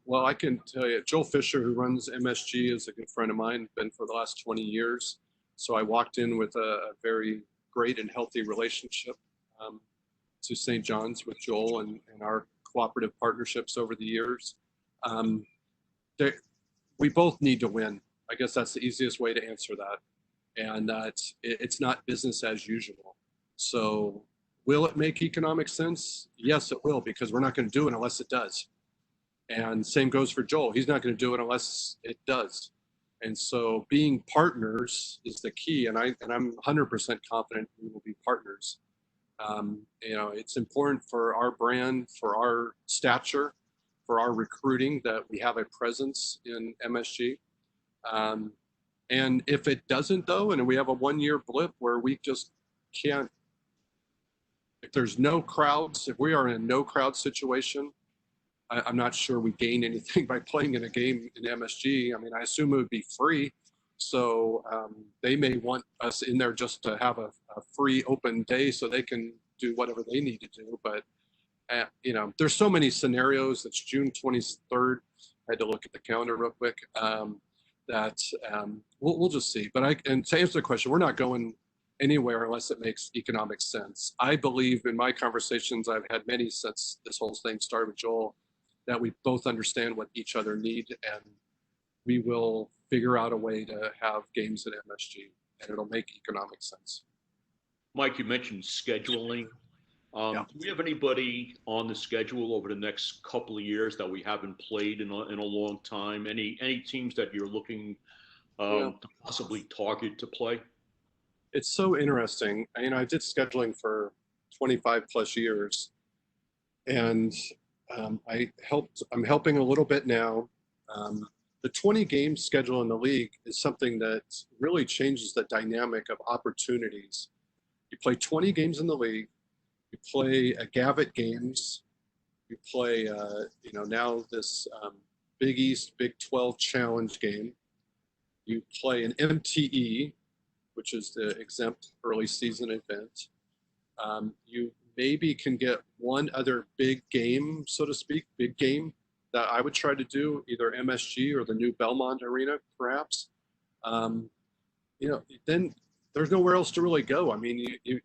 Well, I can tell you, Joel Fisher, who runs MSG, is a good friend of mine, been for the last 20 years. So I walked in with a very great and healthy relationship to St. John's with Joel and our cooperative partnerships over the years. We both need to win. I guess that's the easiest way to answer that. And it's not business as usual. So will it make economic sense? Yes, it will, because we're not going to do it unless it does. And same goes for Joel. He's not going to do it unless it does. And so being partners is the key. And I'm 100% confident we will be partners. It's important for our brand, for our stature, for our recruiting, that we have a presence in MSG. And if it doesn't, though, and we have a one-year blip where we just can't, if there's no crowds, if we are in a no crowd situation, I'm not sure we gain anything by playing in a game in MSG. I mean, I assume it would be free. So they may want us in there just to have a free open day so they can do whatever they need to do. But, there's so many scenarios. It's June 23rd. I had to look at the calendar real quick. We'll just see. But and to answer the question, we're not going anywhere unless it makes economic sense. I believe in my conversations, I've had many since this whole thing started with Joel, that we both understand what each other need, and we will figure out a way to have games at MSG, and it'll make economic sense. Mike, you mentioned scheduling. Yeah. Do we have anybody on the schedule over the next couple of years that we haven't played in a long time? Any teams that you're looking to possibly target to play? It's so interesting. I did scheduling for 25 plus years, and I'm helping a little bit now. The 20 game schedule in the league is something that really changes the dynamic of opportunities. You play 20 games in the league. You play a Gavitt games. You play, now this Big East Big 12 Challenge game. You play an MTE, which is the exempt early season event. You maybe can get one other big game, so to speak, big game that I would try to do, either MSG or the new Belmont Arena, perhaps. Then there's nowhere else to really go. I mean, you've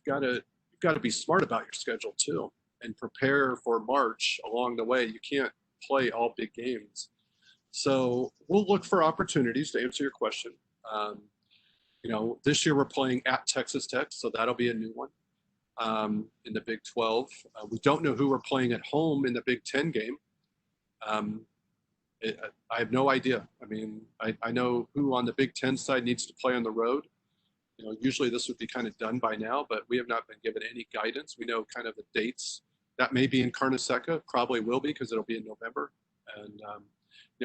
got to be smart about your schedule too, and prepare for March along the way. You can't play all big games. So we'll look for opportunities to answer your question. This year we're playing at Texas Tech, so that'll be a new one. In the Big 12. We don't know who we're playing at home in the Big 10 game. I have no idea. I mean, I know who on the Big 10 side needs to play on the road. usually this would be kind of done by now, but we have not been given any guidance. We know kind of the dates. That may be in Carneseca, probably will be because it'll be in November. And,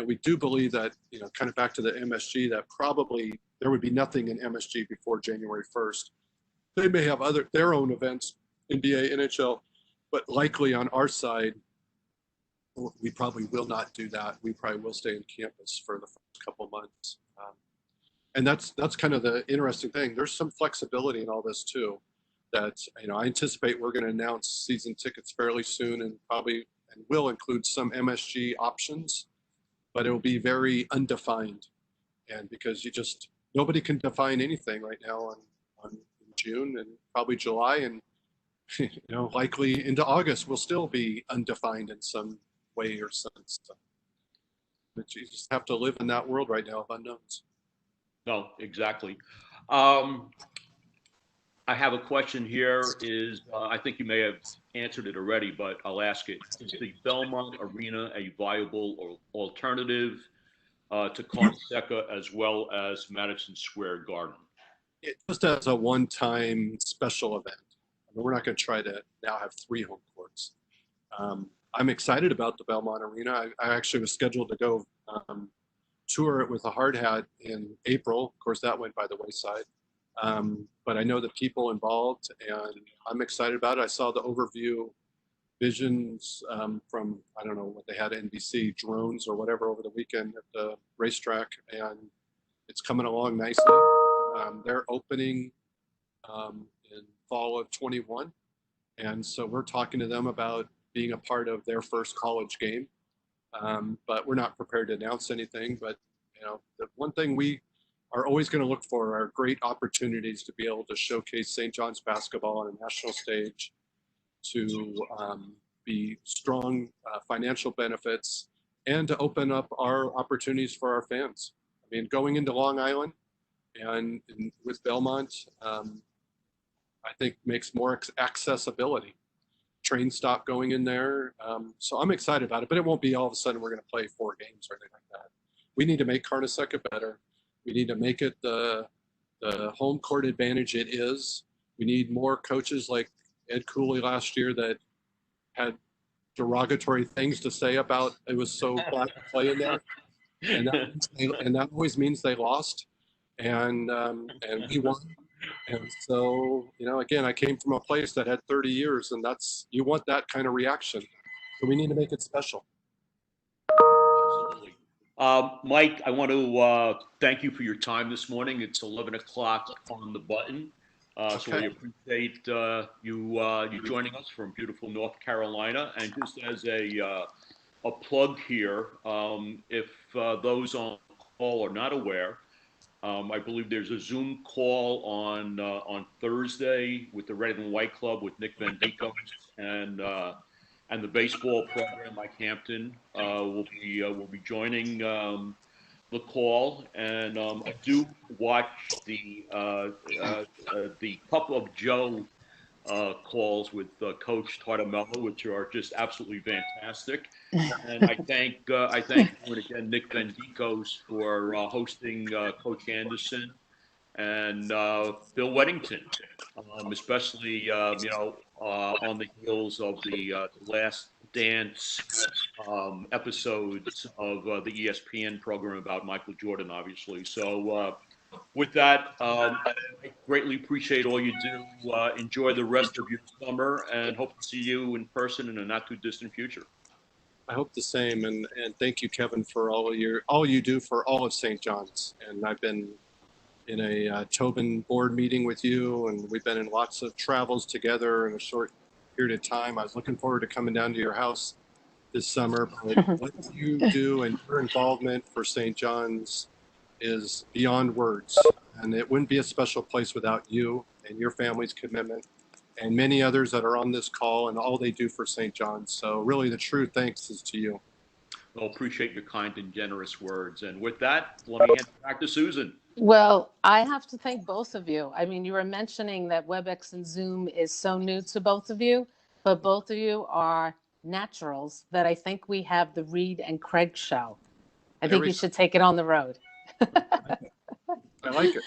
we do believe that, kind of back to the MSG, that probably there would be nothing in MSG before January 1st. They may have their own events, NBA, NHL, but likely on our side, we probably will not do that. We probably will stay in campus for the first couple of months. And that's kind of the interesting thing. There's some flexibility in all this too, that, I anticipate we're going to announce season tickets fairly soon and will include some MSG options, but it will be very undefined. And because nobody can define anything right now on June and probably July, and, likely into August will still be undefined in some way or sense. But you just have to live in that world right now of unknowns. No, exactly. I have a question here. I think you may have answered it already, but I'll ask it. Is the Belmont Arena a viable alternative to Carneseca as well as Madison Square Garden? Just as a one-time special event. We're not going to try to now have 3 home courts. I'm excited about the Belmont Arena. I actually was scheduled to go tour it with a hard hat in April. Of course, that went by the wayside. But I know the people involved, and I'm excited about it. I saw the overview visions from, I don't know what they had, NBC, drones or whatever over the weekend at the racetrack, and it's coming along nicely. They're opening in fall of 21. And so we're talking to them about being a part of their first college game. But we're not prepared to announce anything. But, the one thing we are always going to look for are great opportunities to be able to showcase St. John's basketball on a national stage, to be strong financial benefits, and to open up our opportunities for our fans. I mean, going into Long Island and with Belmont, I think makes more accessibility. Train stop going in there. So I'm excited about it, but it won't be all of a sudden we're going to play 4 games or anything like that. We need to make Carneseca better. We need to make it the home court advantage it is. We need more coaches like Ed Cooley last year that had derogatory things to say about it was so flat to play in there. And that always means they lost. And we won. And so, again, I came from a place that had 30 years, and you want that kind of reaction. So we need to make it special. Absolutely. Mike, I want to thank you for your time this morning. It's 11 o'clock on the button. So we appreciate you joining us from beautiful North Carolina. And just as a plug here, if those on call are not aware, I believe there's a Zoom call on Thursday with the Red and White Club with Nick Van Dico and the baseball program. Mike Hampton will be joining the call, and I do watch the Cup of Joe calls with Coach Tartamello, which are just absolutely fantastic. And I thank you again, Nick Van Dicos, for hosting Coach Anderson and Bill Weddington, especially on the heels of the Last Dance episodes of the ESPN program about Michael Jordan, obviously. So with that, I greatly appreciate all you do. Enjoy the rest of your summer, and hope to see you in person in a not too distant future. I hope the same, and thank you, Kevin, for all you do for all of St. John's. And I've been in a Tobin board meeting with you, and we've been in lots of travels together in a short period of time. I was looking forward to coming down to your house this summer. But what you do and your involvement for St. John's is beyond words, and it wouldn't be a special place without you and your family's commitment and many others that are on this call and all they do for St. John's. So really the true thanks is to you. Well, appreciate your kind and generous words. And with that, let me hand it back to Susan. Well, I have to thank both of you. I mean, you were mentioning that WebEx and Zoom is so new to both of you, but both of you are naturals that I think we have the Reed and Craig show. I think you should take it on the road. I like it.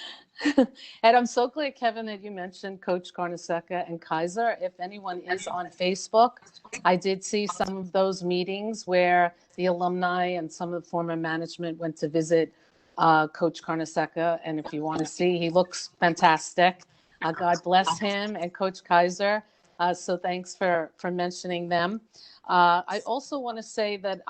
And I'm so glad, Kevin, that you mentioned Coach Carnesecca and Kaiser. If anyone is on Facebook, I did see some of those meetings where the alumni and some of the former management went to visit Coach Carnesecca. And if you want to see, he looks fantastic. God bless him and Coach Kaiser. So thanks for mentioning them. I also want to say that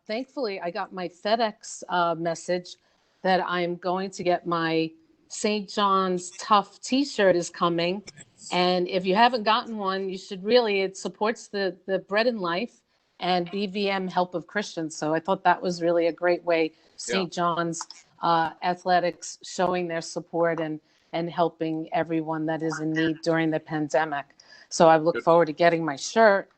thankfully I got my FedEx message that I'm going to get my St. John's Tough t-shirt is coming. And if you haven't gotten one, you should really, it supports the Bread and Life and BVM Help of Christians. So I thought that was really a great way, St. John's athletics showing their support and helping everyone that is in need during the pandemic. So I look forward to getting my shirt.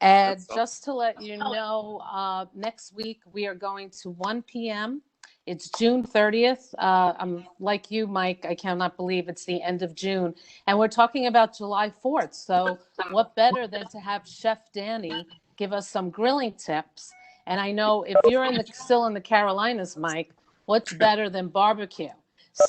And just to let you know, next week we are going to 1 p.m. It's June 30th. I'm like you, Mike. I cannot believe it's the end of June. And we're talking about July 4th. So what better than to have Chef Danny give us some grilling tips? And I know if you're still in the Carolinas, Mike, what's better than barbecue?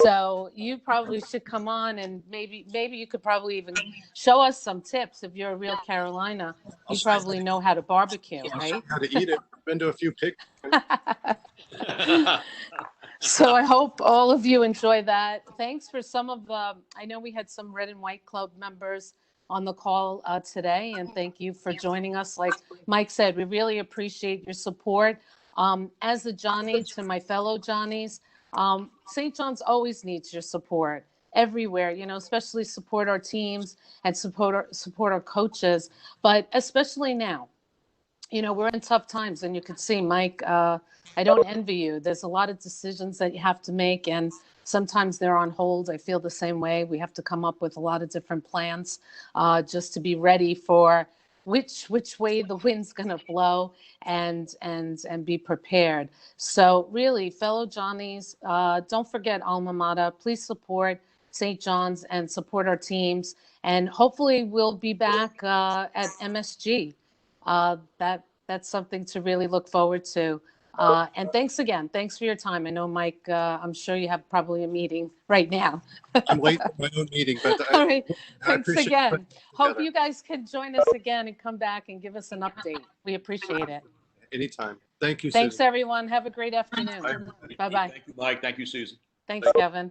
So you probably should come on and maybe you could probably even show us some tips. If you're a real Carolina, you probably know how to barbecue, right? How to eat it. Been to a few pigs. So I hope all of you enjoy that. Thanks for some of the, I know we had some Red and White Club members on the call today, and thank you for joining us. Like Mike said, we really appreciate your support. As a Johnny to my fellow Johnnies, St. John's always needs your support everywhere, especially support our teams and support our coaches, but especially now. We're in tough times, and you could see, Mike, I don't envy you. There's a lot of decisions that you have to make, and sometimes they're on hold. I feel the same way. We have to come up with a lot of different plans just to be ready for which way the wind's going to blow and be prepared. So really, fellow Johnnies, don't forget alma mater. Please support St. John's and support our teams. And hopefully we'll be back at MSG. That's something to really look forward to. And thanks again. Thanks for your time. I know, Mike, I'm sure you have probably a meeting right now. I'm late for my own meeting, but All right. I Thanks appreciate again. Hope you guys can join us again and come back and give us an update. We appreciate it. Anytime. Thank you, Thanks, Susan. everyone. Have a great afternoon. Bye-bye. Thank you, Mike. Thank you, Susan. Thanks, Kevin.